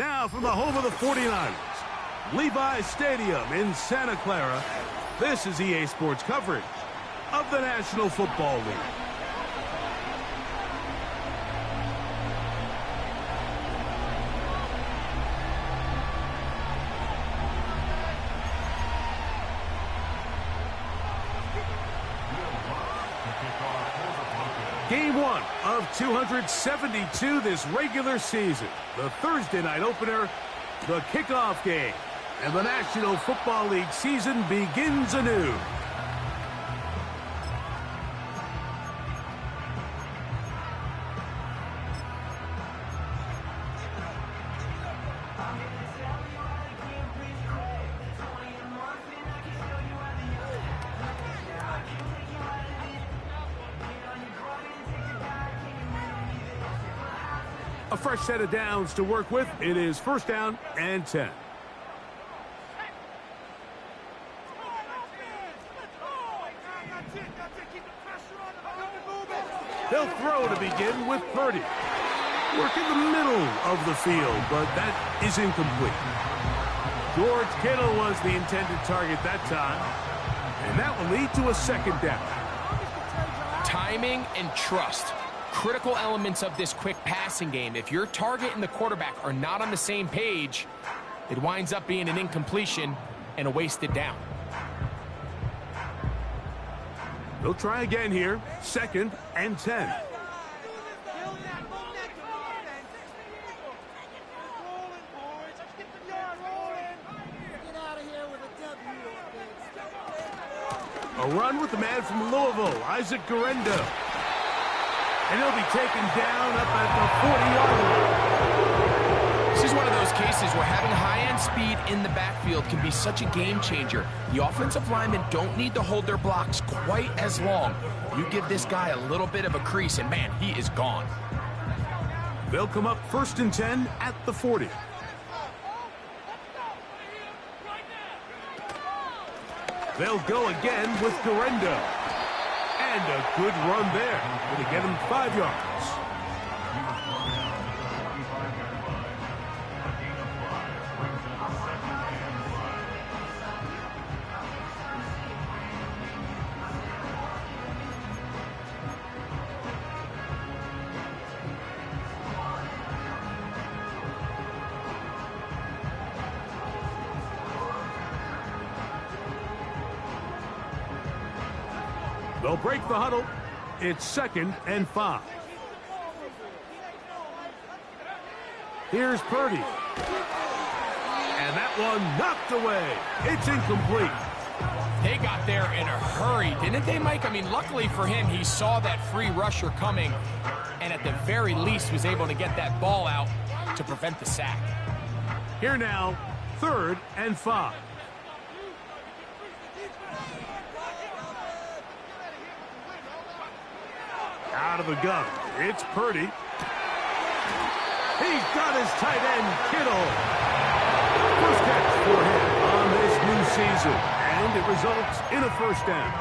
Now from the home of the 49ers, Levi's Stadium in Santa Clara, this is EA Sports coverage of the National Football League. Game 1 of 272 this regular season. The Thursday night opener, the kickoff game. And the National Football League season begins anew. A fresh set of downs to work with. It is first down and 10. They'll throw to begin with Purdy. Work in the middle of the field, but that is incomplete. George Kittle was the intended target that time, and that will lead to a second down. Timing and trust. Critical elements of this quick passing game. If your target and the quarterback are not on the same page, it winds up being an incompletion and a wasted down. They'll try again here. Second and 10. A run with the man from Louisville, Isaac Guerendo. And he'll be taken down up at the 40-yard line. This is one of those cases where having high-end speed in the backfield can be such a game changer. The offensive linemen don't need to hold their blocks quite as long. You give this guy a little bit of a crease, and man, he is gone. They'll come up first and 10 at the 40. They'll go again with Guerendo. And a good run there. Going to get him 5 yards. They'll break the huddle. It's second and 5. Here's Purdy. And that one knocked away. It's incomplete. They got there in a hurry, didn't they, Mike? I mean, luckily for him, he saw that free rusher coming and at the very least was able to get that ball out to prevent the sack. Here now, third and 5. Out of the gun, it's Purdy. He's got his tight end, Kittle. First catch for him on this new season, and it results in a first down.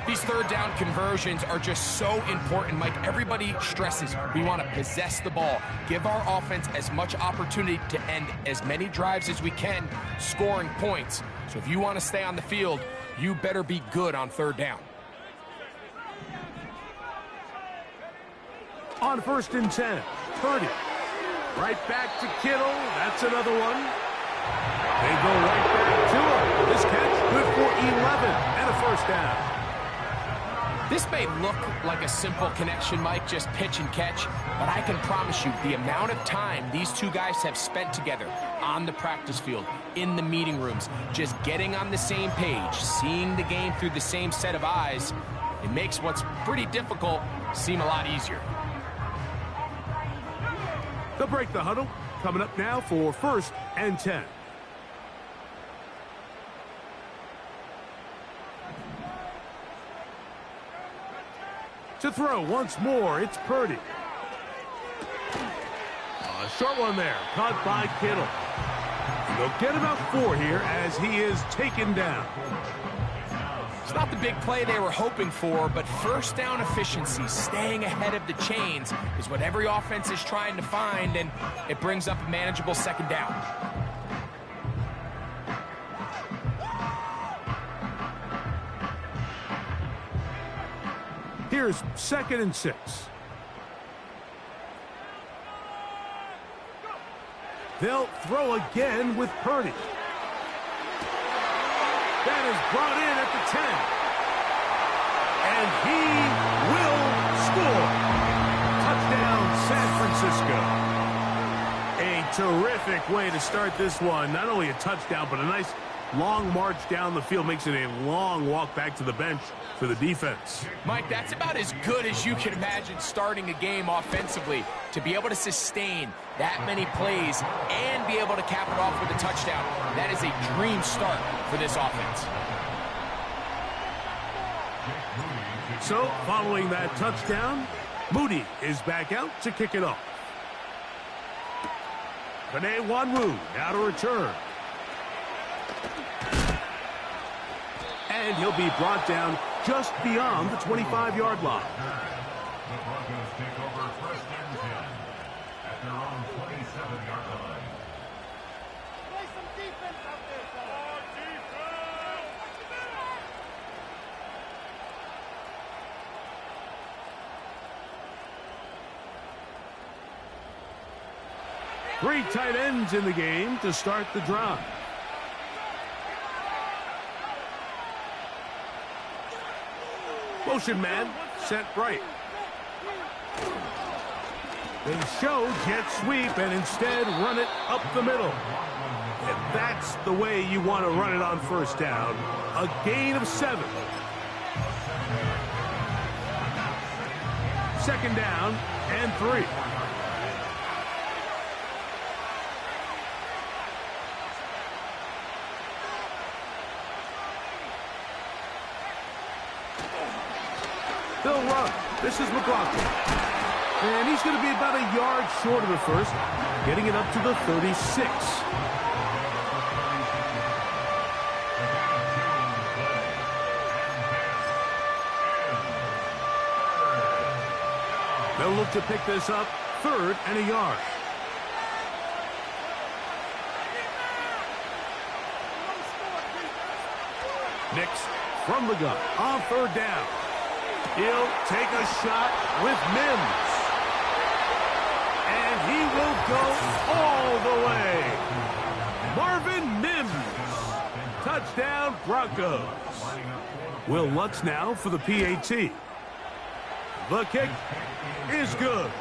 These third down conversions are just so important, Mike. Everybody stresses we want to possess the ball, give our offense as much opportunity to end as many drives as we can, scoring points. So if you want to stay on the field, you better be good on third down. On first and 10, Purdy. Right back to Kittle. That's another one. They go right back to him. This catch good for 11 and a first down. This may look like a simple connection, Mike, just pitch and catch, but I can promise you the amount of time these two guys have spent together on the practice field, in the meeting rooms, just getting on the same page, seeing the game through the same set of eyes, it makes what's pretty difficult seem a lot easier. They'll break the huddle. Coming up now for first and 10. To throw once more, it's Purdy. A short one there, caught by Kittle. And they'll get about 4 here as he is taken down. It's not the big play they were hoping for, but first down efficiency, staying ahead of the chains, is what every offense is trying to find, and it brings up a manageable second down. Here's 2nd and 6. They'll throw again with Purdy. That is brought in at the 10. And he will score. Touchdown, San Francisco. A terrific way to start this one. Not only a touchdown, but a nice long march down the field. Makes it a long walk back to the bench for the defense. Mike, that's about as good as you can imagine starting a game offensively. To be able to sustain that many plays and be able to cap it off with a touchdown, that is a dream start for this offense. So, following that touchdown, Moody is back out to kick it off. Panay Wanwu now to return. And he'll be brought down just beyond the 25-yard line. The Broncos take over 1st and 10 at their own 27-yard line. Play some defense out there, fellas. Three tight ends in the game to start the drive. Motion man, set right. They show jet sweep and instead run it up the middle. And that's the way you want to run it on first down. A gain of 7. 2nd down and 3. They'll run. This is McLaughlin. And he's going to be about a yard short of the first, getting it up to the 36. They'll look to pick this up, 3rd and a yard. Nix from the gun on 3rd down. He'll take a shot with Mims. And he will go all the way. Marvin Mims. Touchdown, Broncos. Will Lutz now for the PAT. The kick is good.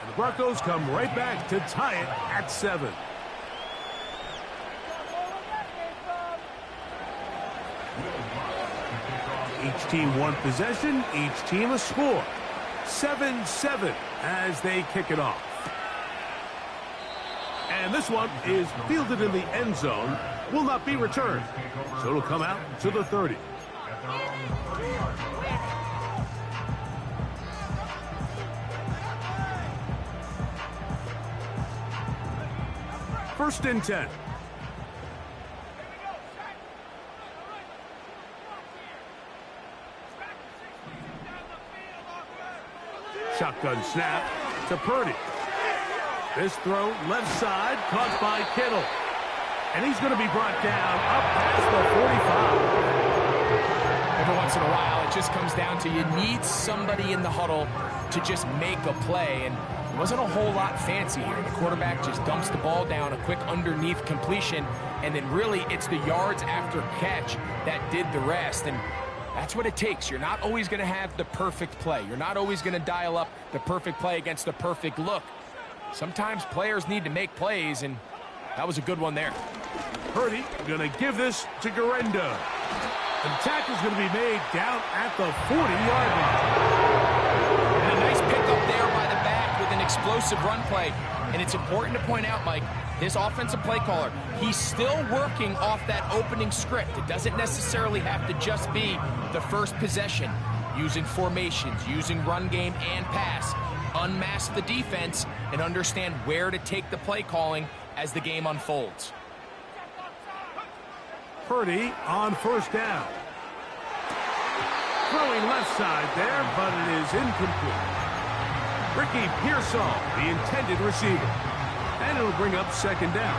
And the Broncos come right back to tie it at 7. Each team one possession, each team a score. 7-7 as they kick it off. And this one is fielded in the end zone, will not be returned. So it'll come out to the 30. First and 10. Shotgun snap to Purdy. This throw left side caught by Kittle. And he's going to be brought down up past the 45. Every once in a while, it just comes down to you need somebody in the huddle to just make a play. And it wasn't a whole lot fancy here. The quarterback just dumps the ball down, a quick underneath completion, and then really it's the yards after catch that did the rest. And that's what it takes. You're not always going to have the perfect play. You're not always going to dial up the perfect play against the perfect look. Sometimes players need to make plays, and that was a good one there. Purdy going to give this to Garendo. The tackle's going to be made down at the 40-yard line. And a nice pickup there by the back with an explosive run play. And it's important to point out, Mike, this offensive play caller, he's still working off that opening script. It doesn't necessarily have to just be the first possession. Using formations, using run game and pass. Unmask the defense and understand where to take the play calling as the game unfolds. Purdy on first down. throwing left side there, but it is incomplete. Ricky Pearsall, the intended receiver. And it'll bring up second down.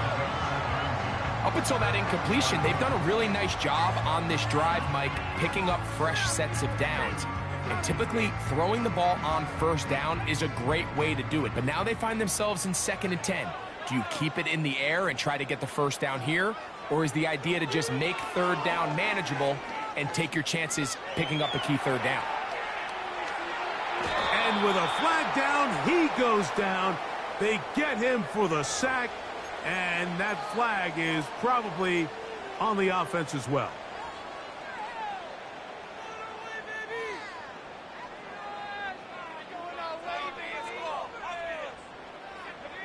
Up until that incompletion, they've done a really nice job on this drive, Mike, picking up fresh sets of downs. And typically, throwing the ball on first down is a great way to do it. But now they find themselves in 2nd and 10. Do you keep it in the air and try to get the first down here? Or is the idea to just make 3rd down manageable and take your chances picking up a key 3rd down? And with a flag down, he goes down. They get him for the sack, and that flag is probably on the offense as well.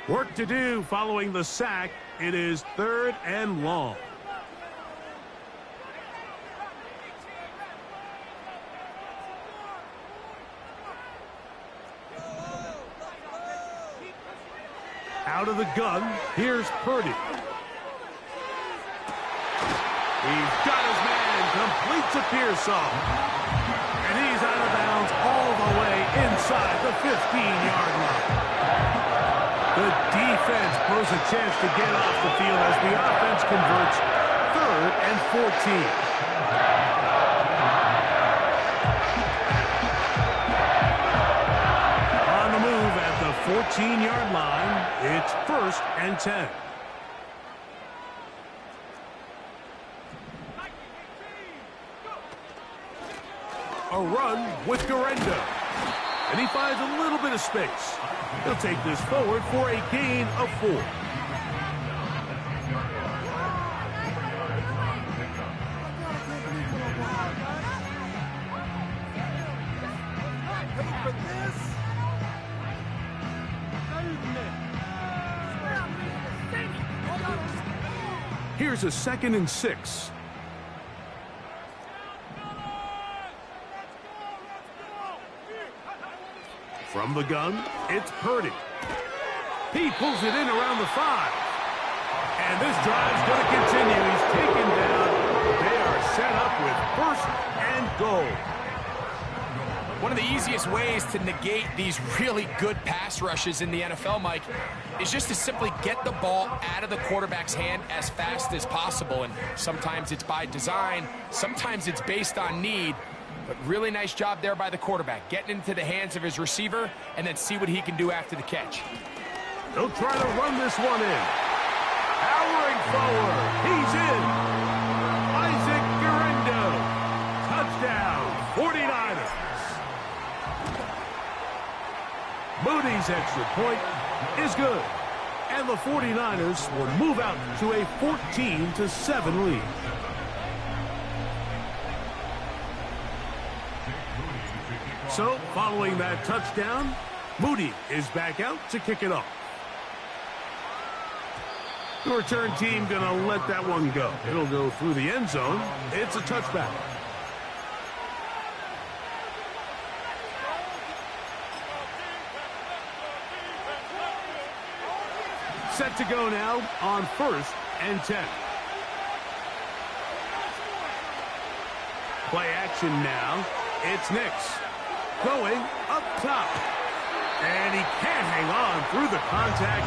Work to do following the sack. It is 3rd and long. Out of the gun, here's Purdy. He's got his man, completes a Pearsall. And he's out of bounds all the way inside the 15-yard line. The defense poses a chance to get off the field as the offense converts 3rd and 14. On the move at the 14-yard line, it's 1st and 10. A run with Garendo. And he finds a little bit of space. He'll take this forward for a gain of 4. Here's a 2nd and 6. From the gun, it's Purdy. He pulls it in around the 5. And this drive's going to continue. He's taken down. They are set up with 1st and goal. One of the easiest ways to negate these really good pass rushes in the NFL, Mike, is just to simply get the ball out of the quarterback's hand as fast as possible. And sometimes it's by design, sometimes it's based on need. But really nice job there by the quarterback, getting into the hands of his receiver and then see what he can do after the catch. They'll try to run this one in. Powering forward. He's in. Isaac Garendo. Touchdown, 49ers. Moody's extra point is good. And the 49ers will move out to a 14-7 lead. So, following that touchdown, Moody is back out to kick it off. The return team going to let that one go. It'll go through the end zone. It's a touchback. Set to go now on 1st and 10. Play action now. It's Nix. Going up top. And he can't hang on through the contact.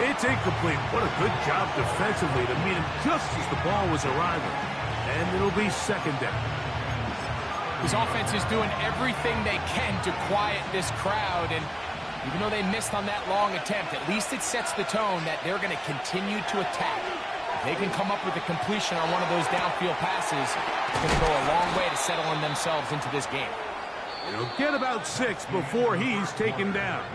It's incomplete. What a good job defensively to meet him just as the ball was arriving. And it'll be 2nd down. His offense is doing everything they can to quiet this crowd. And even though they missed on that long attempt, at least it sets the tone that they're going to continue to attack. If they can come up with a completion on one of those downfield passes, it's going to go a long way to settling themselves into this game. He'll get about 6 before he's taken down.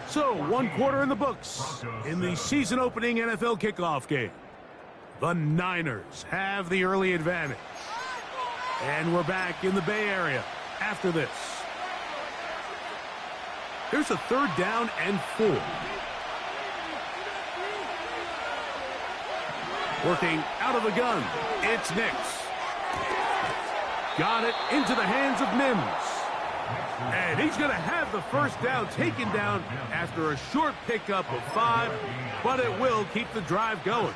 So, 1 quarter in the books in the season-opening NFL kickoff game. The Niners have the early advantage. And we're back in the Bay Area after this. Here's a 3rd down and 4. Working out of the gun, it's Nix. Got it into the hands of Mims. And he's going to have the first down taken down after a short pickup of 5, but it will keep the drive going.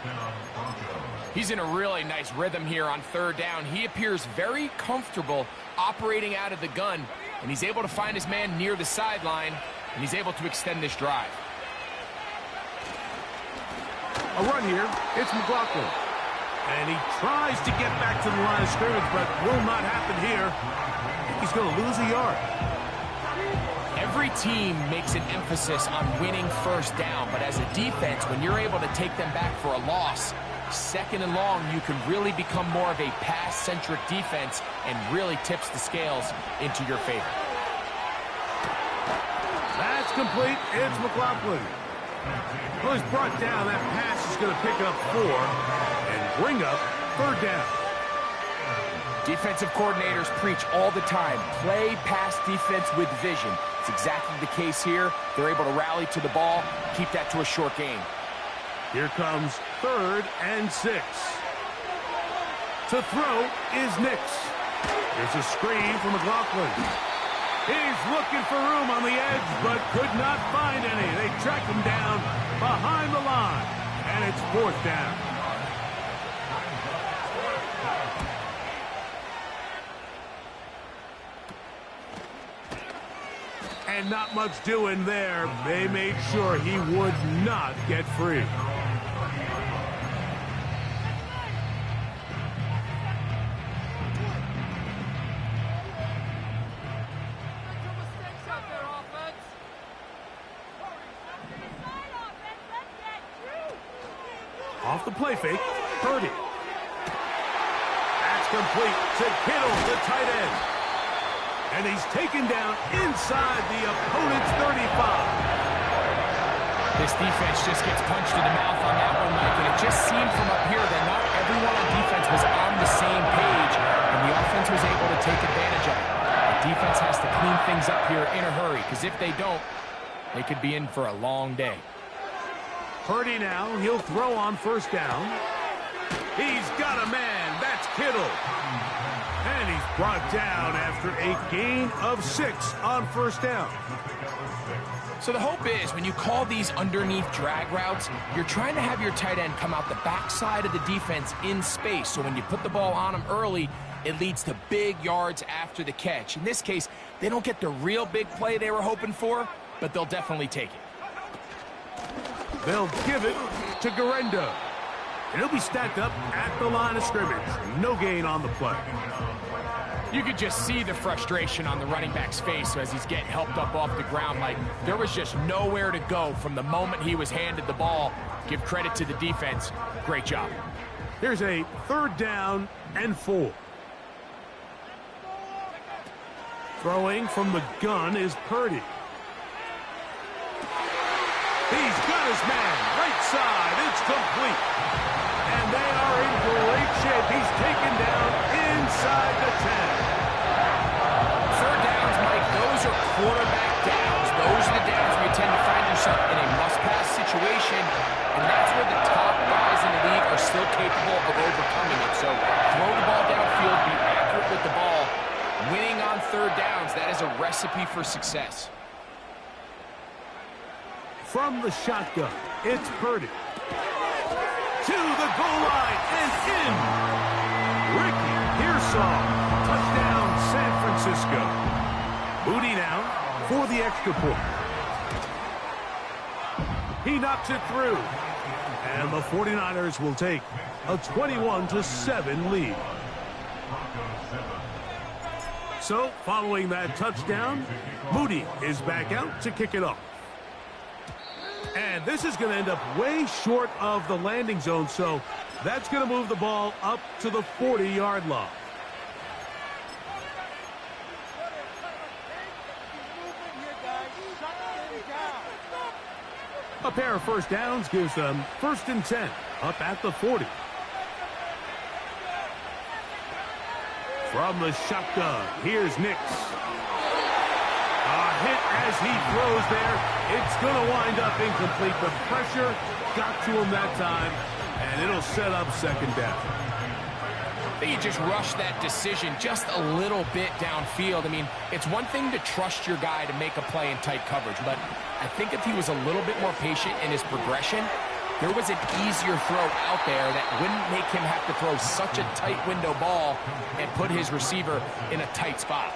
He's in a really nice rhythm here on third down. He appears very comfortable operating out of the gun, and he's able to find his man near the sideline, and he's able to extend this drive. A run here. It's McLaughlin. And he tries to get back to the line of scrimmage, but will not happen here. He's going to lose a yard. Every team makes an emphasis on winning first down, but as a defense, when you're able to take them back for a loss, second and long, you can really become more of a pass-centric defense and really tips the scales into your favor. That's complete. It's McLaughlin. Well, he's brought down. That pass is going to pick up 4 and bring up third down. Defensive coordinators preach all the time, play pass defense with vision. It's exactly the case here. They're able to rally to the ball, keep that to a short gain. Here comes 3rd and 6. To throw is Nix. There's a screen for McLaughlin. He's looking for room on the edge, but could not find any. They track him down behind the line, and it's 4th down. And not much doing there. They made sure he would not get free. Off the play fake, Purdy. That's complete to Kittle, the tight end. And he's taken down inside the opponent's 35. This defense just gets punched in the mouth on that one, Mike, and it just seemed from up here that not everyone on defense was on the same page, and the offense was able to take advantage of it. The defense has to clean things up here in a hurry, because if they don't, they could be in for a long day. Purdy now, he'll throw on first down. He's got a man, that's Kittle. And he's brought down after a gain of 6 on first down. So the hope is when you call these underneath drag routes, you're trying to have your tight end come out the backside of the defense in space. So when you put the ball on him early, it leads to big yards after the catch. In this case, they don't get the real big play they were hoping for, but they'll definitely take it. They'll give it to Garendo. And he'll be stacked up at the line of scrimmage. No gain on the play. You could just see the frustration on the running back's face as he's getting helped up off the ground. Like, there was just nowhere to go from the moment he was handed the ball. Give credit to the defense. Great job. Here's a 3rd down and 4. Throwing from the gun is Purdy. He's got his man. Right side. It's complete. And they are in great shape. He's taken down inside the 10. Third downs, Mike, those are quarterback downs. Those are the downs where you tend to find yourself in a must-pass situation, and that's where the top guys in the league are still capable of overcoming it. So throw the ball downfield, be accurate with the ball. Winning on third downs, that is a recipe for success. From the shotgun, it's Purdy. To the goal line and in. Ricky Pearsall. Touchdown, San Francisco. Moody now for the extra point. He knocks it through. And the 49ers will take a 21-7 lead. So, following that touchdown, Moody is back out to kick it off. And this is going to end up way short of the landing zone, so that's going to move the ball up to the 40-yard line. A pair of first downs gives them 1st and 10 up at the 40. From the shotgun, here's Nix. A hit as he throws there. It's going to wind up incomplete. The pressure got to him that time, and it'll set up 2nd down. I think you just rush that decision just a little bit downfield. I mean, it's one thing to trust your guy to make a play in tight coverage, but I think if he was a little bit more patient in his progression, there was an easier throw out there that wouldn't make him have to throw such a tight window ball and put his receiver in a tight spot.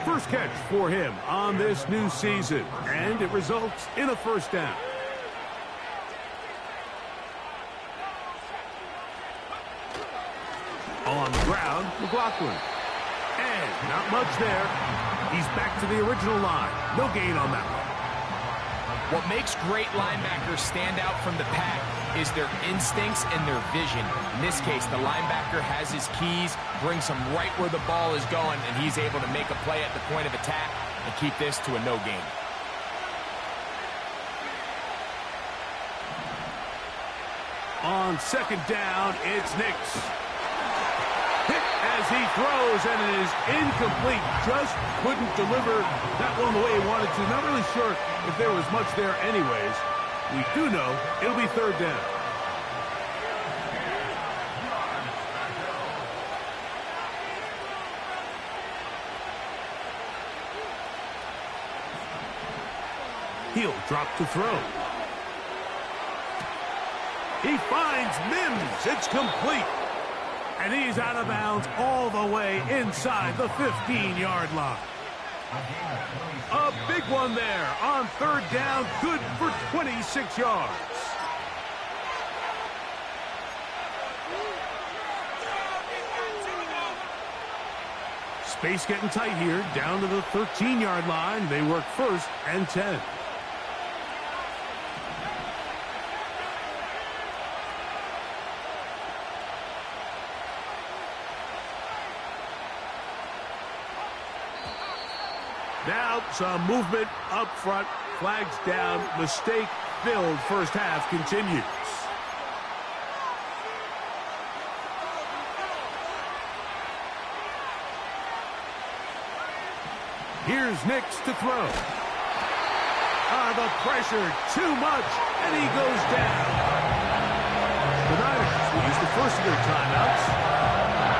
First catch for him on this new season, and it results in a first down. On the ground, McLaughlin. And not much there. He's back to the original line. No gain on that one. What makes great linebackers stand out from the pack is their instincts and their vision. In this case, the linebacker has his keys, brings him right where the ball is going, and he's able to make a play at the point of attack and keep this to a no gain. On second down, it's Nix. Hit as he throws, and it is incomplete. Just couldn't deliver that one the way he wanted to. Not really sure if there was much there anyways. We do know it'll be third down. He'll drop to throw. He finds Mims. It's complete. And he's out of bounds all the way inside the 15-yard line. A big one there on third down, good for 26 yards. Space getting tight here, down to the 13-yard line. They work first and 10. Now some movement up front, flags down, mistake-filled first half continues. Here's Nix to throw. The pressure, too much, and he goes down. The Niners will use the first of their timeouts.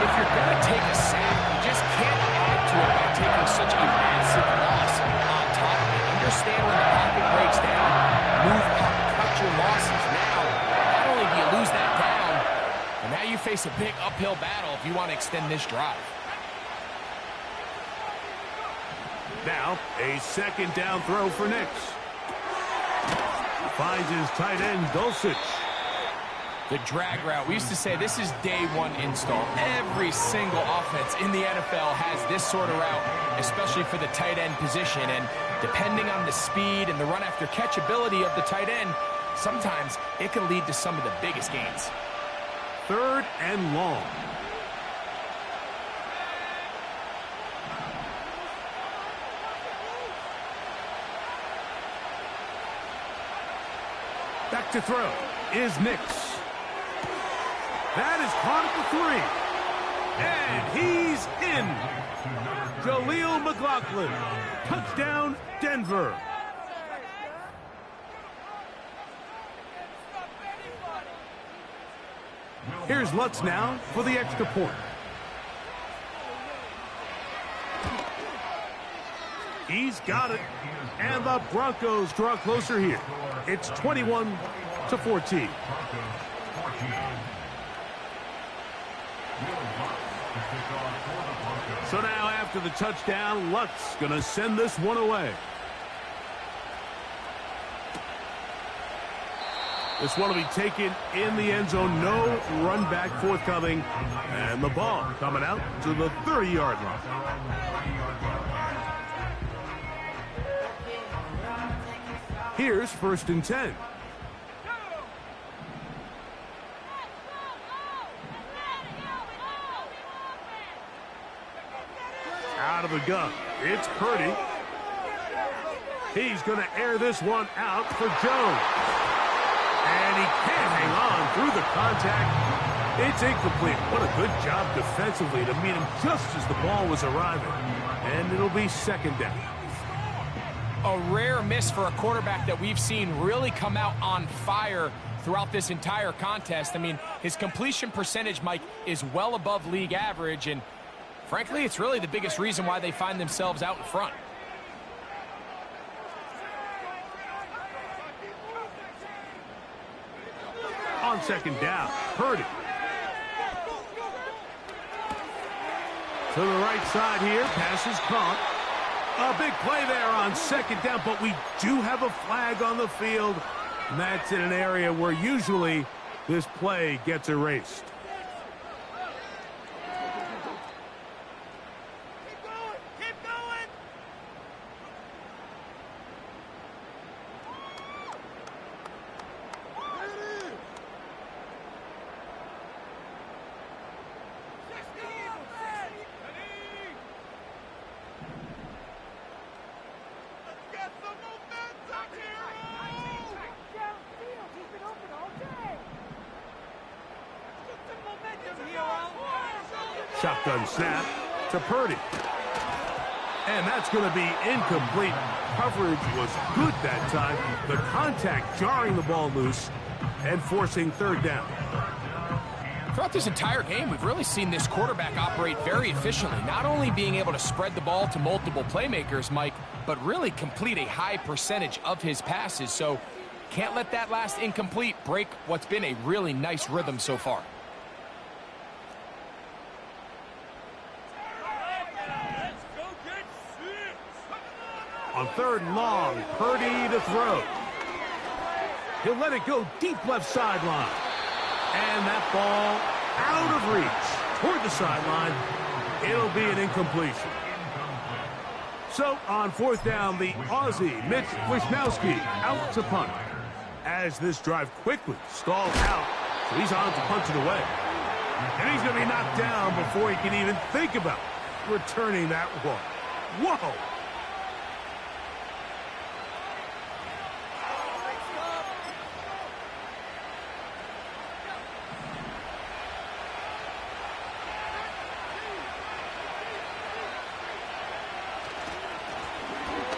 If you're going to take a sack, you just can't add to it by taking such a massive loss on top of it. Understand when the pocket breaks down, move up, cut your losses. Now, not only do you lose that down, but now you face a big uphill battle if you want to extend this drive. Now, a second down throw for Nix. Finds his tight end, Dulcich. The drag route. We used to say this is day one install. Every single offense in the NFL has this sort of route, especially for the tight end position. And depending on the speed and the run after catch ability of the tight end, sometimes it can lead to some of the biggest gains. Third and long. Back to throw is Nix. That is caught at the 3. And he's in. Jaleel McLaughlin. Touchdown, Denver. Here's Lutz now for the extra point. He's got it. And the Broncos draw closer here. It's 21-14. So now after the touchdown, Lutz going to send this one away. This one will be taken in the end zone. No run back forthcoming. And the ball coming out to the 30-yard line. Here's first and 10. Out of the gun. It's Purdy. He's going to air this one out for Jones. And he can't hang on through the contact. It's incomplete. What a good job defensively to meet him just as the ball was arriving. And it'll be second down. A rare miss for a quarterback that we've seen really come out on fire throughout this entire contest. I mean, his completion percentage, Mike, is well above league average, and frankly, it's really the biggest reason why they find themselves out in front. second down. Purdy. To the right side here. Pass is caught. A big play there on second down, but we do have a flag on the field. And that's in an area where usually this play gets erased. Shotgun snap to Purdy. And that's going to be incomplete. Coverage was good that time. The contact jarring the ball loose and forcing third down. Throughout this entire game, we've really seen this quarterback operate very efficiently, not only being able to spread the ball to multiple playmakers, Mike, but really complete a high percentage of his passes. So can't let that last incomplete break what's been a really nice rhythm so far. On third and long, Purdy to throw. He'll let it go deep left sideline. And that ball out of reach toward the sideline. It'll be an incompletion. So on fourth down, the Aussie, Mitch Wisnowski, out to punt. As this drive quickly stalls out, so he's on to punch it away. And he's going to be knocked down before he can even think about returning that one. Whoa!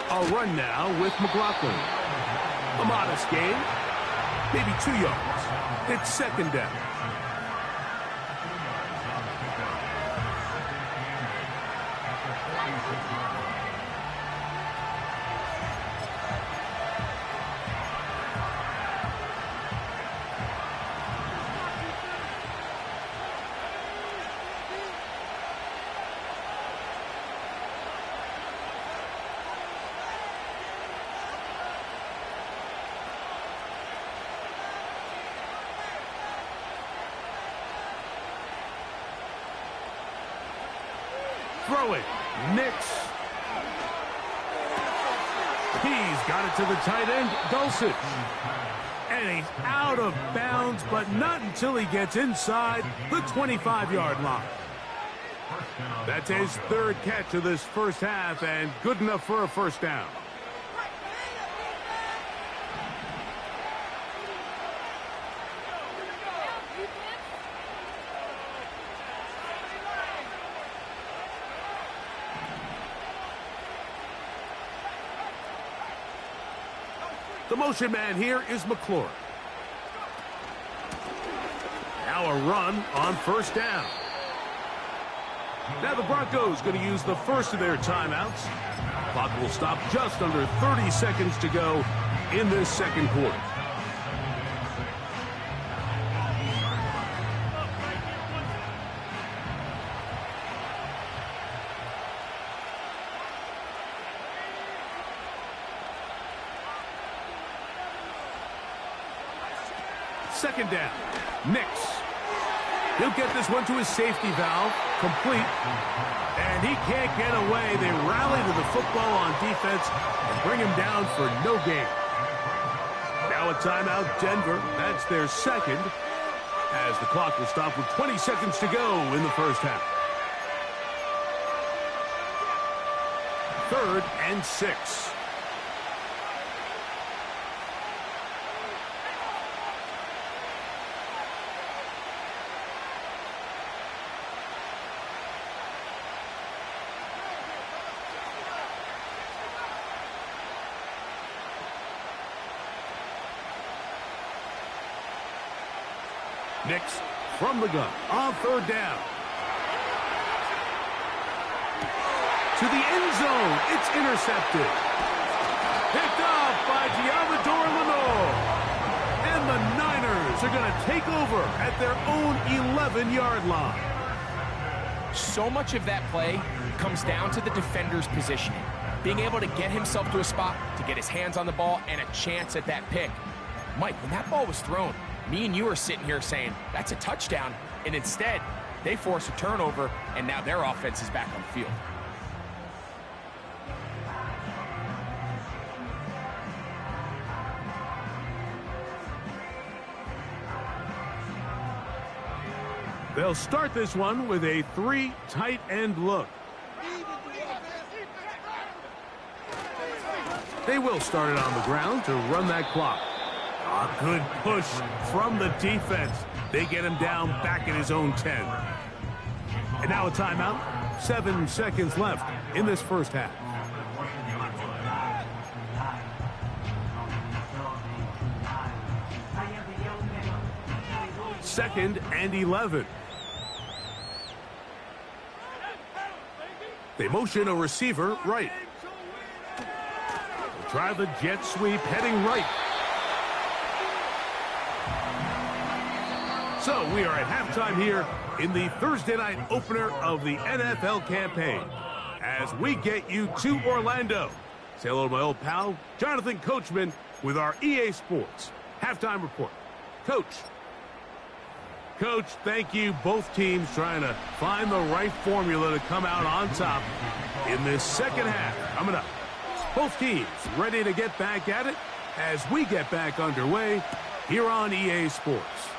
A run now with McLaughlin. A modest gain, maybe 2 yards. It's second down. Throw it. Nix. He's got it to the tight end, Dulcich. And he's out of bounds, but not until he gets inside the 25-yard line. That's his third catch of this first half, and good enough for a first down. The motion man here is McClure. Now a run on first down. Now the Broncos going to use the first of their timeouts. Clock will stop just under 30 seconds to go in this second quarter. Second down. Nix. He'll get this one to his safety valve. Complete. And he can't get away. They rally to the football on defense and bring him down for no gain. Now a timeout, Denver. That's their second, as the clock will stop with 20 seconds to go in the first half. 3rd and 6. Nix from the gun on third down. To the end zone. It's intercepted. Picked off by Giamador Lenore. And the Niners Steelers are going to take over at their own 11-yard line. So much of that play comes down to the defender's positioning. Being able to get himself to a spot, to get his hands on the ball, and a chance at that pick. Mike, when that ball was thrown, me and you are sitting here saying, that's a touchdown, and instead, they force a turnover, and now their offense is back on the field. They'll start this one with a 3 tight end look. They will start it on the ground to run that clock. A good push from the defense. They get him down back at his own 10. And now a timeout. 7 seconds left in this first half. Second and 11. They motion a receiver right. They'll try the jet sweep heading right. So we are at halftime here in the Thursday night opener of the NFL campaign as we get you to Orlando. Say hello to my old pal, Jonathan Coachman, with our EA Sports halftime report. Coach. Coach, thank you. Both teams trying to find the right formula to come out on top in this second half. Coming up, both teams ready to get back at it as we get back underway here on EA Sports.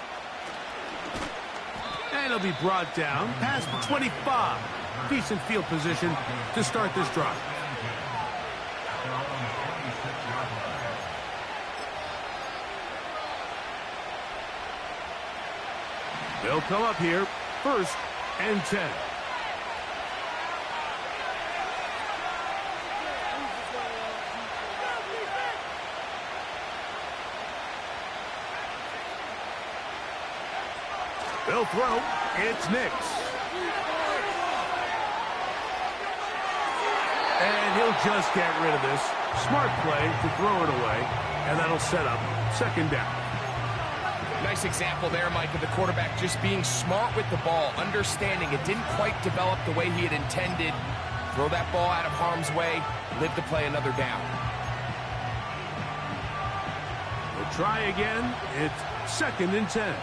And it'll be brought down past the 25. Decent field position to start this drive. They'll come up here, 1st and 10. They'll throw. It's Nix. And he'll just get rid of this. Smart play to throw it away, and that'll set up 2nd down. Nice example there, Mike, of the quarterback just being smart with the ball, understanding it didn't quite develop the way he had intended. Throw that ball out of harm's way, live to play another down. We'll try again. It's 2nd and 10.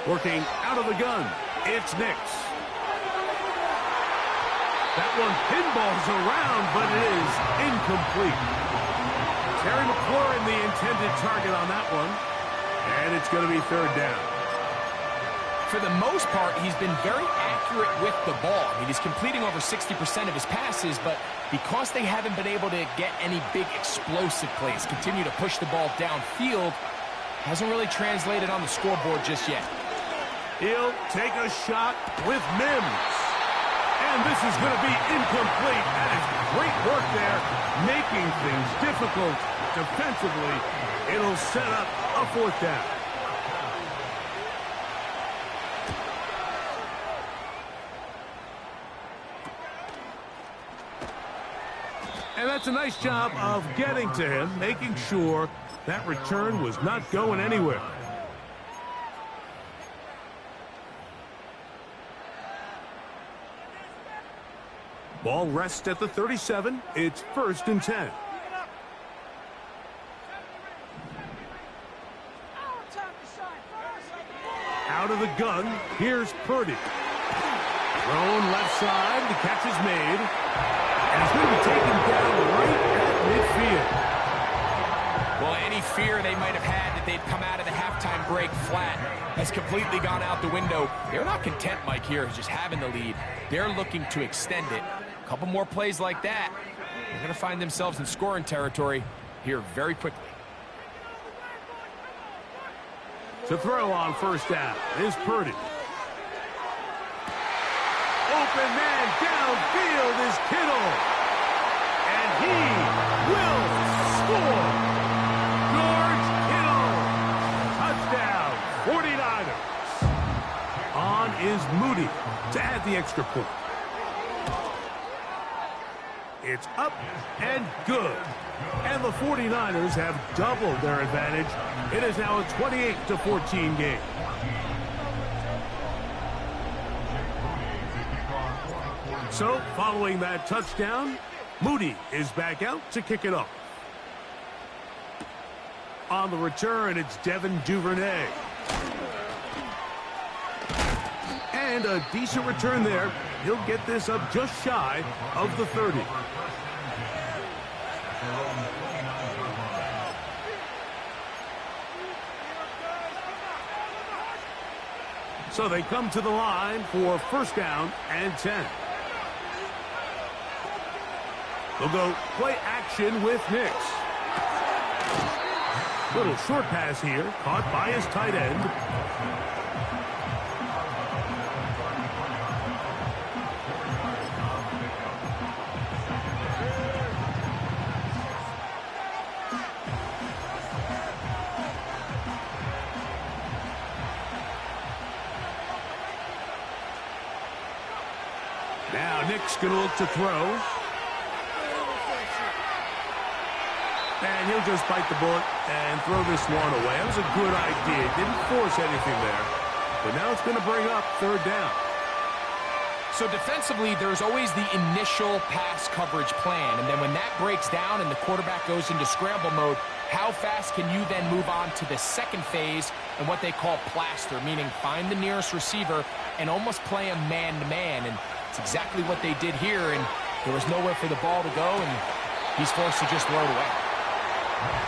Working out of the gun. It's Nix. That one pinballs around, but it is incomplete. Terry McLaurin, the intended target on that one. And it's going to be 3rd down. For the most part, he's been very accurate with the ball. I mean, he's completing over 60% of his passes, but because they haven't been able to get any big explosive plays, continue to push the ball downfield, hasn't really translated on the scoreboard just yet. He'll take a shot with Mims. And this is going to be incomplete. That is great work there, making things difficult defensively. It'll set up a 4th down. And that's a nice job of getting to him, making sure that return was not going anywhere. Ball rests at the 37. It's 1st and 10. Out of the gun, here's Purdy. Thrown left side, the catch is made. And he's going to be taken down right at midfield. Well, any fear they might have had that they'd come out of the halftime break flat has completely gone out the window. They're not content, Mike, here, just having the lead. They're looking to extend it. A couple more plays like that, they're going to find themselves in scoring territory here very quickly. To throw on 1st down is Purdy. Open man downfield is Kittle. And he will score. George Kittle. Touchdown, 49ers. On is Moody to add the extra point. It's up and good. And the 49ers have doubled their advantage. It is now a 28-14 game. So, following that touchdown, Moody is back out to kick it off. On the return, it's Devin Duvernay. And a decent return there. He'll get this up just shy of the 30. So they come to the line for first down and 10. They'll go play action with Nix. Little short pass here, caught by his tight end. Now Nick's going to look to throw. And he'll just bite the bullet and throw this one away. That was a good idea. Didn't force anything there. But now it's going to bring up third down. So defensively, there's always the initial pass coverage plan. And then when that breaks down and the quarterback goes into scramble mode, how fast can you then move on to the second phase and what they call plaster, meaning find the nearest receiver and almost play him man-to-man. And it's exactly what they did here. And there was nowhere for the ball to go, and he's forced to just throw it away.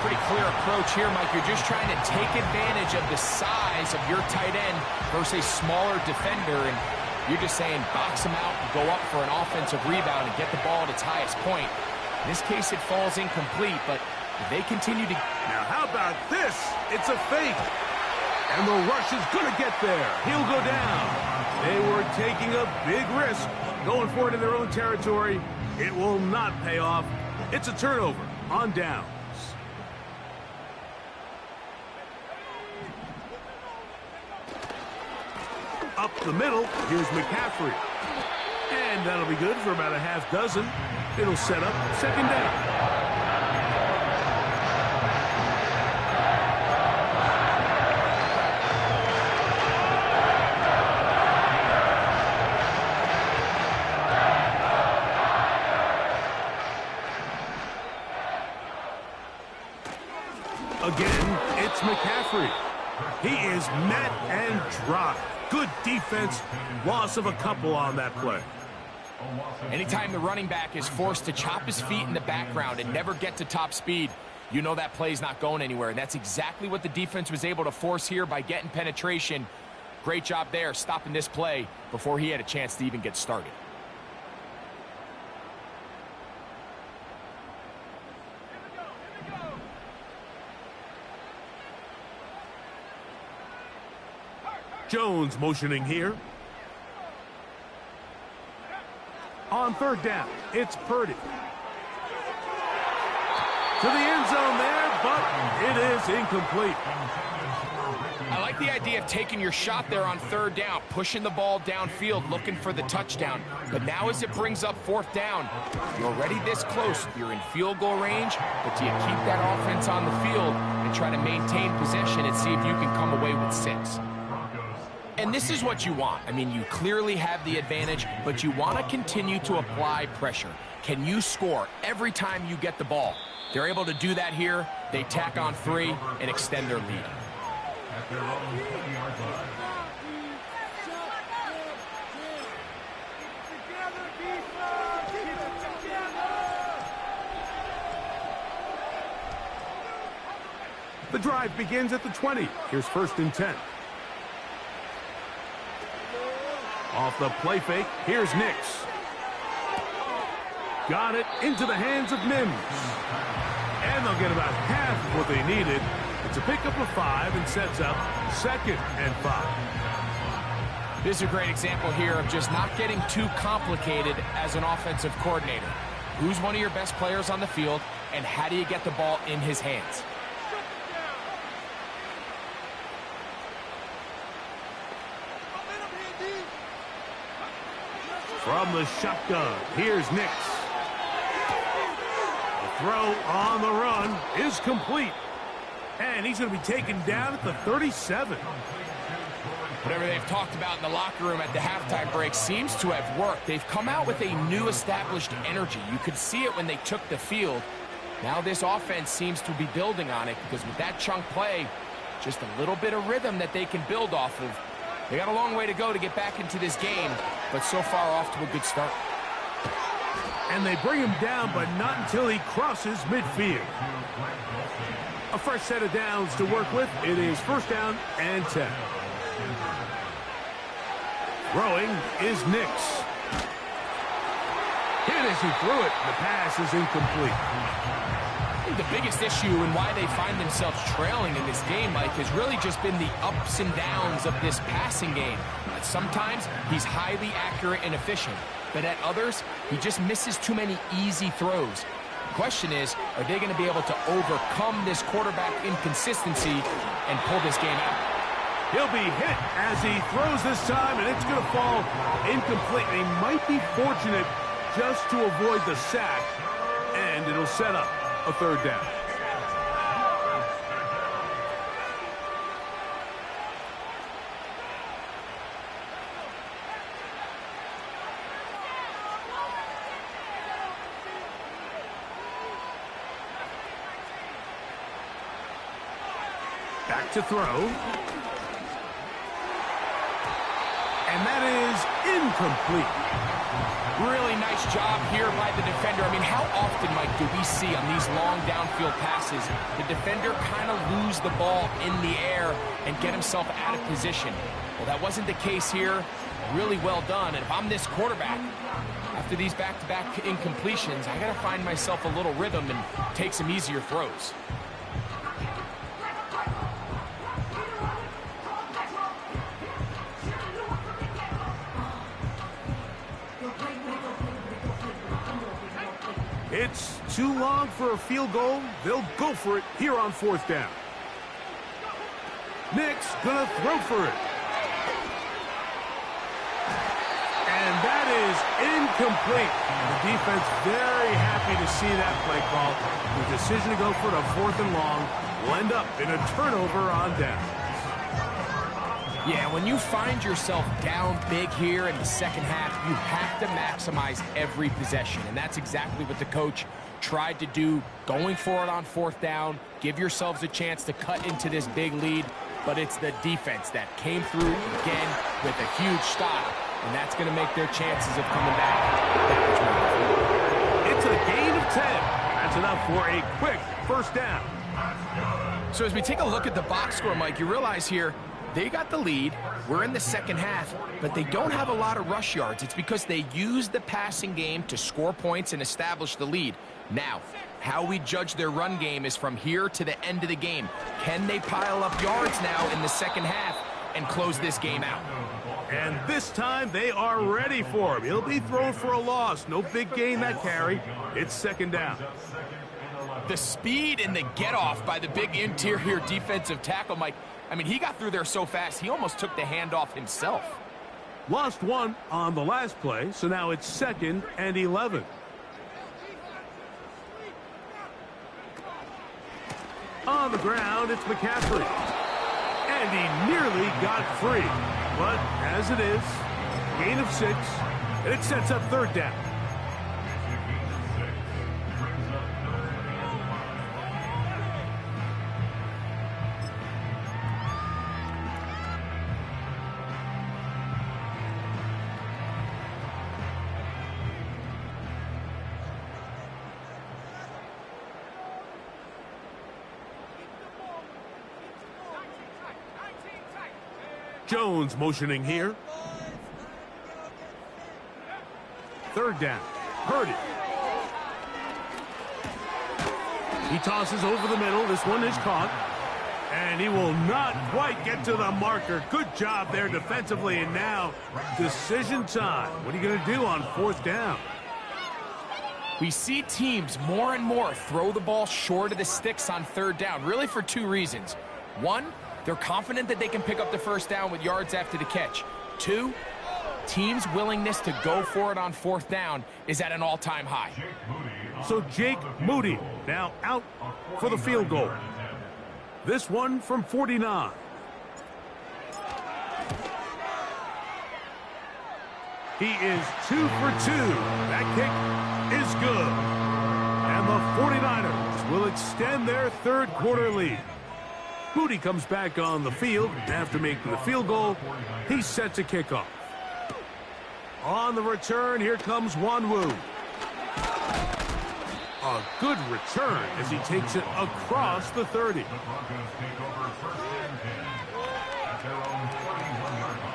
Pretty clear approach here, Mike. You're just trying to take advantage of the size of your tight end versus a smaller defender, and you're just saying box him out and go up for an offensive rebound and get the ball at its highest point. In this case, it falls incomplete, but if they continue to... Now, how about this? It's a fake. And the rush is going to get there. He'll go down. They were taking a big risk, going for it in their own territory. It will not pay off. It's a turnover on down. Up the middle, here's McCaffrey. And that'll be good for about a half dozen. It'll set up second down. Again, it's McCaffrey. He is met and dropped. Good defense, loss of a couple on that play. Anytime the running back is forced to chop his feet in the background and never get to top speed, you know that play's not going anywhere. And that's exactly what the defense was able to force here by getting penetration. Great job there, stopping this play before he had a chance to even get started. Jones motioning here. On third down, it's Purdy. To the end zone there, but it is incomplete. I like the idea of taking your shot there on third down, pushing the ball downfield, looking for the touchdown. But now as it brings up fourth down, you're already this close. You're in field goal range, but do you keep that offense on the field and try to maintain possession and see if you can come away with 6? And this is what you want. I mean, you clearly have the advantage, but you want to continue to apply pressure. Can you score every time you get the ball? They're able to do that here. They tack on 3 and extend their lead. At their own 20-yard line. The drive begins at the 20. Here's first and 10. Off the play fake, here's Nix. Got it into the hands of Mims. And they'll get about half of what they needed. It's a pickup of 5 and sets up second and 5. This is a great example here of just not getting too complicated as an offensive coordinator. Who's one of your best players on the field, and how do you get the ball in his hands? From the shotgun, here's Nix. throw on the run is complete. And he's going to be taken down at the 37. Whatever they've talked about in the locker room at the halftime break seems to have worked. They've come out with a new established energy. You could see it when they took the field. Now this offense seems to be building on it because with that chunk play, just a little bit of rhythm that they can build off of. They got a long way to go to get back into this game, but so far off to a good start. And they bring him down, but not until he crosses midfield. A fresh set of downs to work with. It is 1st down and 10. Throwing is Nix. Hit as he threw it. The pass is incomplete. I think the biggest issue and why they find themselves trailing in this game, Mike, has really just been the ups and downs of this passing game. Sometimes he's highly accurate and efficient, but at others, he just misses too many easy throws. The question is, are they going to be able to overcome this quarterback inconsistency and pull this game out? He'll be hit as he throws this time, and it's going to fall incomplete. He might be fortunate just to avoid the sack, and it'll set up a 3rd down. Back to throw. And that is incomplete. Really nice job here by the defender. I mean, how often, Mike, do we see on these long downfield passes the defender kind of lose the ball in the air and get himself out of position? Well, that wasn't the case here. Really well done. And if I'm this quarterback, after these back-to-back incompletions, I got to find myself a little rhythm and take some easier throws. It's too long for a field goal. They'll go for it here on 4th down. Nix gonna throw for it. And that is incomplete. The defense very happy to see that play call. The decision to go for it on 4th and long will end up in a turnover on down. Yeah, when you find yourself down big here in the second half, you have to maximize every possession. And that's exactly what the coach tried to do, going for it on 4th down. Give yourselves a chance to cut into this big lead. But it's the defense that came through again with a huge stop. And that's going to make their chances of coming back that much more. It's a gain of 10. That's enough for a quick 1st down. So as we take a look at the box score, Mike, you realize here, they got the lead. We're in the second half, but they don't have a lot of rush yards. It's because they use the passing game to score points and establish the lead. Now, how we judge their run game is from here to the end of the game. Can they pile up yards now in the second half and close this game out? And this time they are ready for him. He'll be thrown for a loss. No big gain that carry. It's 2nd down. The speed and the get-off by the big interior defensive tackle, Mike. I mean, he got through there so fast, he almost took the handoff himself. Lost 1 on the last play, so now it's 2nd and 11. On the ground, it's McCaffrey. And he nearly got free. But as it is, gain of 6, and it sets up 3rd down. Jones motioning here. 3rd down. Purdy. He tosses over the middle. This one is caught. And he will not quite get to the marker. Good job there defensively. And now, decision time. What are you going to do on 4th down? We see teams more and more throw the ball short of the sticks on 3rd down, really for 2 reasons. 1, they're confident that they can pick up the 1st down with yards after the catch. 2, teams' willingness to go for it on 4th down is at an all-time high. So Jake Moody now out for the field goal. This one from 49. He is 2 for 2. That kick is good. And the 49ers will extend their third quarter lead. Moody comes back on the field after making the field goal. He's set to kick off. On the return, here comes Wanwu. A good return as he takes it across the 30. The Broncos take over first and 10 at their own 31-yard line.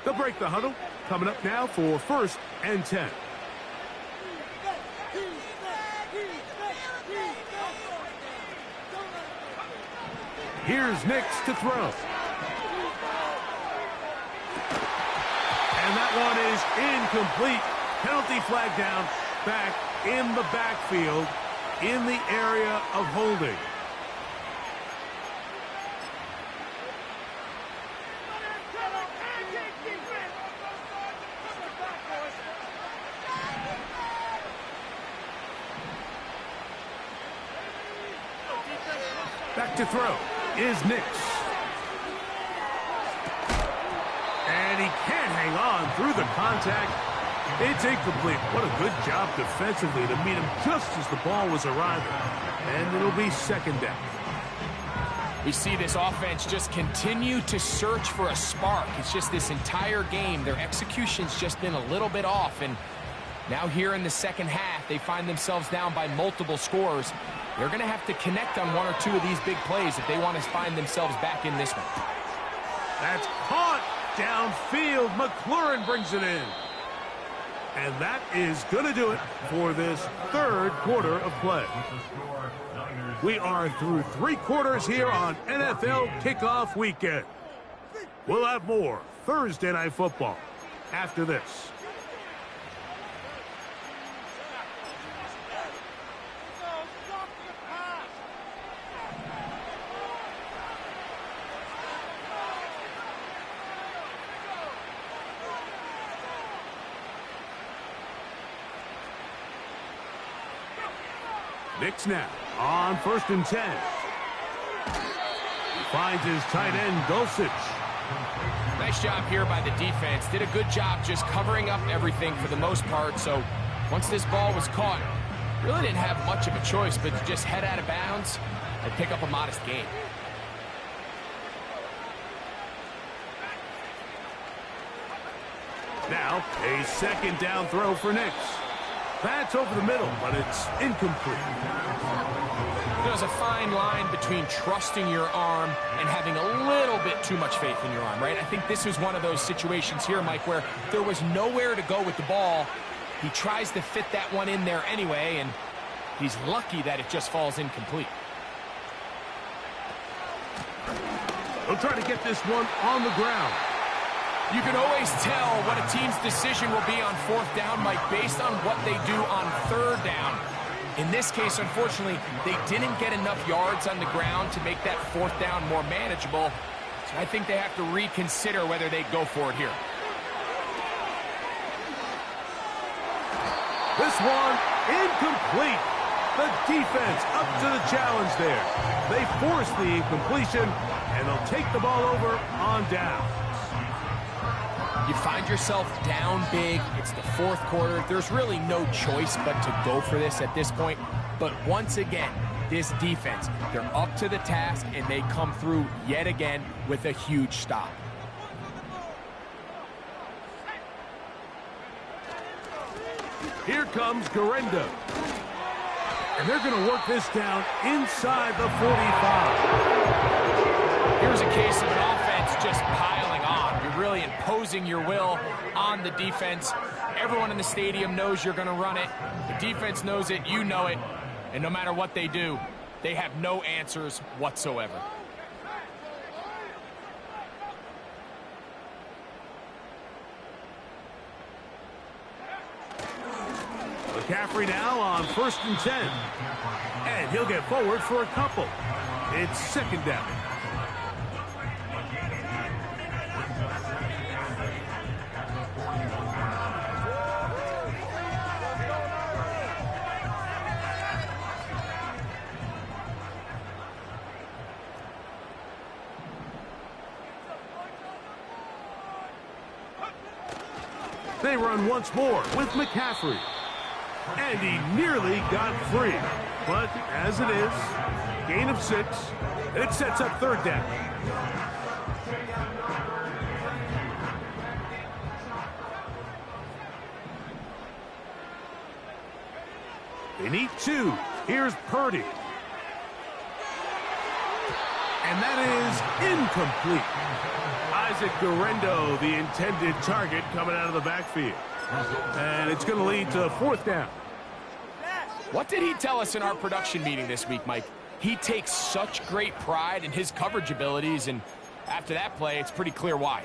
They'll break the huddle. Coming up now for first and 10. Here's Nix to throw. And that one is incomplete. Penalty flag down, back in the backfield, in the area of holding. Back to throw is Nix. And he can't hang on through the contact. It's incomplete. What a good job defensively to meet him just as the ball was arriving. And it'll be second down. We see this offense just continue to search for a spark. It's just this entire game, their execution's just been a little bit off. And now here in the second half, they find themselves down by multiple scores. They're going to have to connect on one or two of these big plays if they want to find themselves back in this one. That's caught downfield. McLaurin brings it in. And that is going to do it for this third quarter of play. We are through 3 quarters here on NFL Kickoff Weekend. We'll have more Thursday Night Football after this. Nix now on first and 10. He finds his tight end, Dulcich. Nice job here by the defense. Did a good job just covering up everything for the most part. So once this ball was caught, really didn't have much of a choice but to just head out of bounds and pick up a modest gain. Now a second down throw for Nix. That's over the middle, but it's incomplete. There's a fine line between trusting your arm and having a little bit too much faith in your arm, right? I think this was one of those situations here, Mike, where there was nowhere to go with the ball. He tries to fit that one in there anyway, and he's lucky that it just falls incomplete. He'll try to get this one on the ground. You can always tell what a team's decision will be on fourth down, Mike, based on what they do on third down. In this case, unfortunately, they didn't get enough yards on the ground to make that fourth down more manageable. So I think they have to reconsider whether they go for it here. This one incomplete. The defense up to the challenge there. They force the incompletion, and they'll take the ball over on down. You find yourself down big. It's the fourth quarter. There's really no choice but to go for this at this point. But once again, this defense, they're up to the task, and they come through yet again with a huge stop. Here comes Garenda. And they're going to work this down inside the 45. Here's a case of an offense just piling on. You're really imposing your will on the defense. Everyone in the stadium knows you're going to run it. The defense knows it. You know it. And no matter what they do, they have no answers whatsoever. McCaffrey now on first and 10. And he'll get forward for a couple. It's second down. They run once more with McCaffrey. And he nearly got free. But as it is, gain of 6. It sets up third down. They need 2. Here's Purdy. And that is incomplete. Isaac Guerrero, the intended target, coming out of the backfield. And it's going to lead to fourth down. What did he tell us in our production meeting this week, Mike? He takes such great pride in his coverage abilities, and after that play, it's pretty clear why.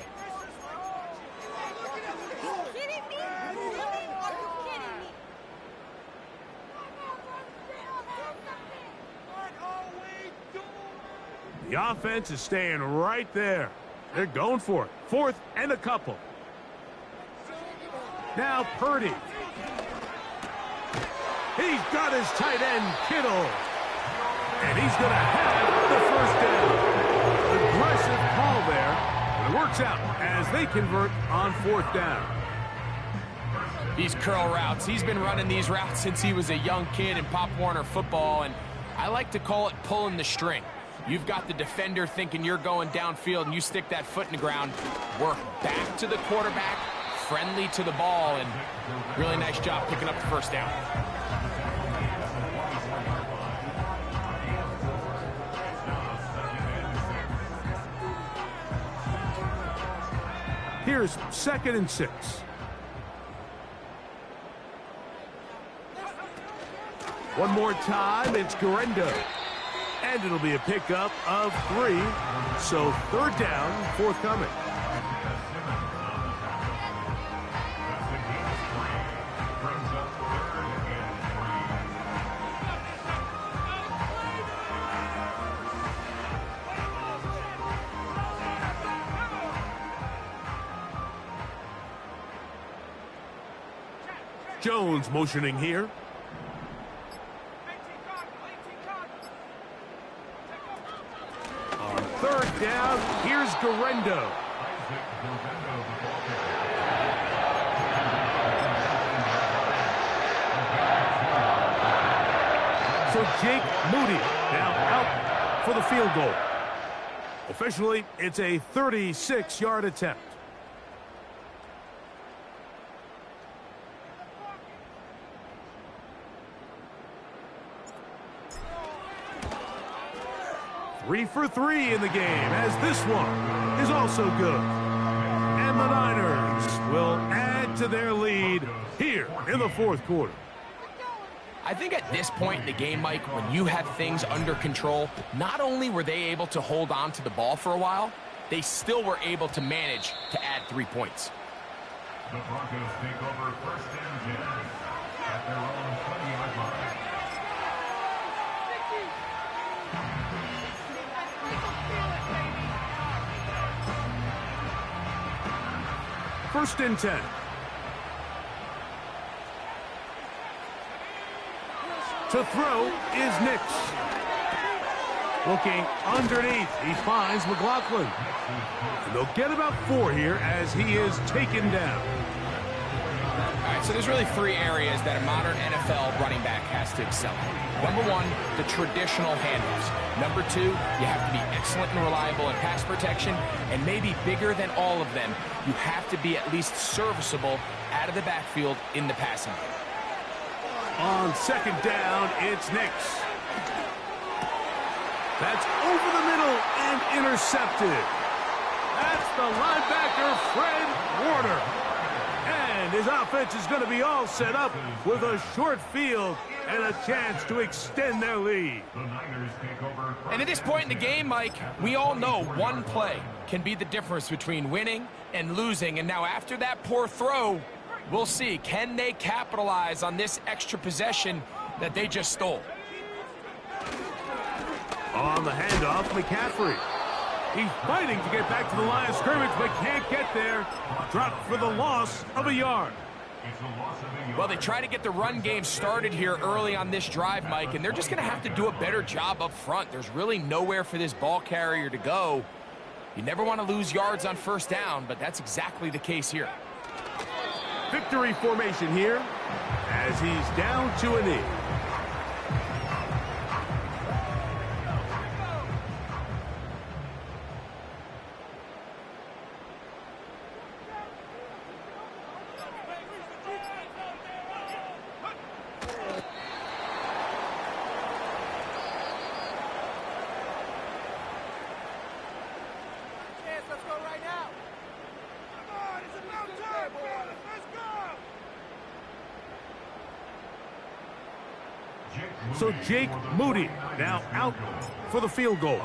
The offense is staying right there. They're going for it. Fourth and a couple. Now Purdy. He's got his tight end, Kittle. And he's going to have the first down. Aggressive call there. But it works out as they convert on fourth down. These curl routes, he's been running these routes since he was a young kid in Pop Warner football, and I like to call it pulling the string. You've got the defender thinking you're going downfield, and you stick that foot in the ground, work back to the quarterback, friendly to the ball, and really nice job picking up the first down. Here's 2nd and 6. One more time, it's Guerrero. And it'll be a pickup of 3. So third down, forthcoming. Jones motioning here. On third down, here's Guerrero. So Jake Moody now out for the field goal. Officially, it's a 36-yard attempt. Three for 3 in the game, as this one is also good. And the Niners will add to their lead here in the fourth quarter. I think at this point in the game, Mike, when you have things under control, not only were they able to hold on to the ball for a while, they still were able to manage to add 3 points. The Broncos take over 1st and 10 at their own 20-yard line. First and 10. To throw is Nix. Looking underneath, he finds McLaughlin. And they'll get about 4 here as he is taken down. All right, so there's really 3 areas that a modern NFL running back has to excel in. Number 1, the traditional handoffs. Number 2, you have to be excellent and reliable in pass protection. And maybe bigger than all of them, you have to be at least serviceable out of the backfield in the passing game. On second down, it's Nix. That's over the middle and intercepted. That's the linebacker, Fred Warner. And his offense is going to be all set up with a short field and a chance to extend their lead. And at this point in the game, Mike, we all know one play can be the difference between winning and losing. And now after that poor throw, we'll see, can they capitalize on this extra possession that they just stole? On the handoff, McCaffrey. He's fighting to get back to the line of scrimmage, but can't get there. Dropped for the loss of a yard. Well, they try to get the run game started here early on this drive, Mike, and they're just going to have to do a better job up front. There's really nowhere for this ball carrier to go. You never want to lose yards on first down, but that's exactly the case here. Victory formation here as he's down to a knee. So Jake Moody now out for the field goal.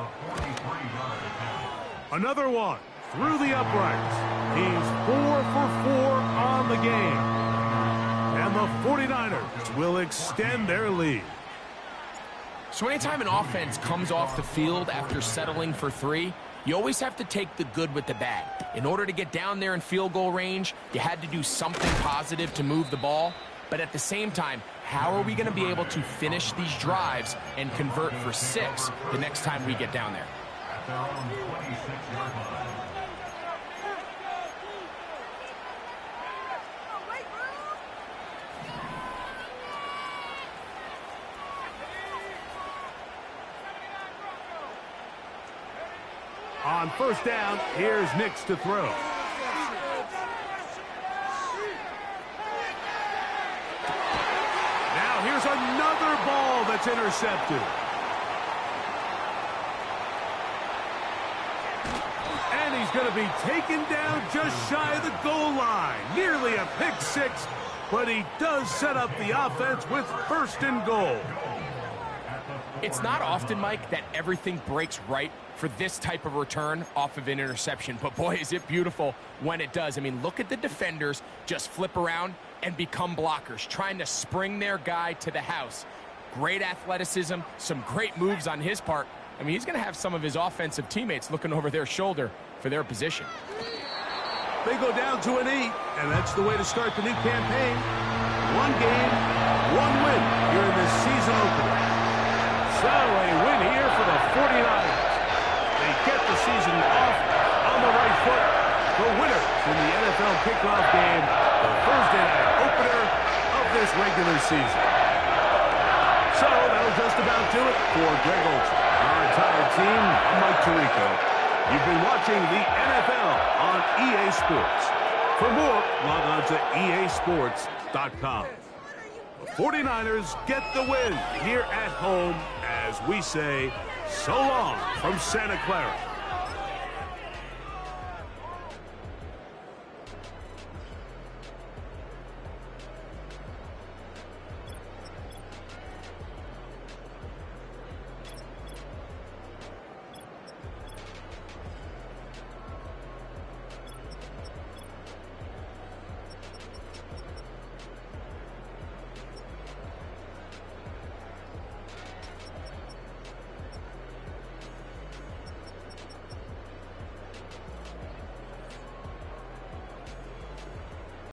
Another one through the uprights. He's 4 for 4 on the game. And the 49ers will extend their lead. So anytime an offense comes off the field after settling for 3, you always have to take the good with the bad. In order to get down there in field goal range, you had to do something positive to move the ball. But at the same time, how are we going to be able to finish these drives and convert for 6 the next time we get down there? At their own 26-yard line. On first down, here's Nix to throw. Here's another ball that's intercepted. And he's going to be taken down just shy of the goal line. Nearly a pick 6, but he does set up the offense with first and goal. It's not often, Mike, that everything breaks right for this type of return off of an interception. But boy, is it beautiful when it does. I mean, look at the defenders just flip around and become blockers, trying to spring their guy to the house. Great athleticism, some great moves on his part. I mean, he's going to have some of his offensive teammates looking over their shoulder for their position. They go down to an 8, and that's the way to start the new campaign. 1 game, 1 win here in this season opener. So a win here for the 49ers. They get the season off on the right foot. The winners in the NFL kickoff game, the Thursday night opener of this regular season. So that'll just about do it for Greg Olsen, our entire team. I'm Mike Tirico. You've been watching the NFL on EA Sports. For more, log on to easports.com. The 49ers get the win here at home as we say so long from Santa Clara.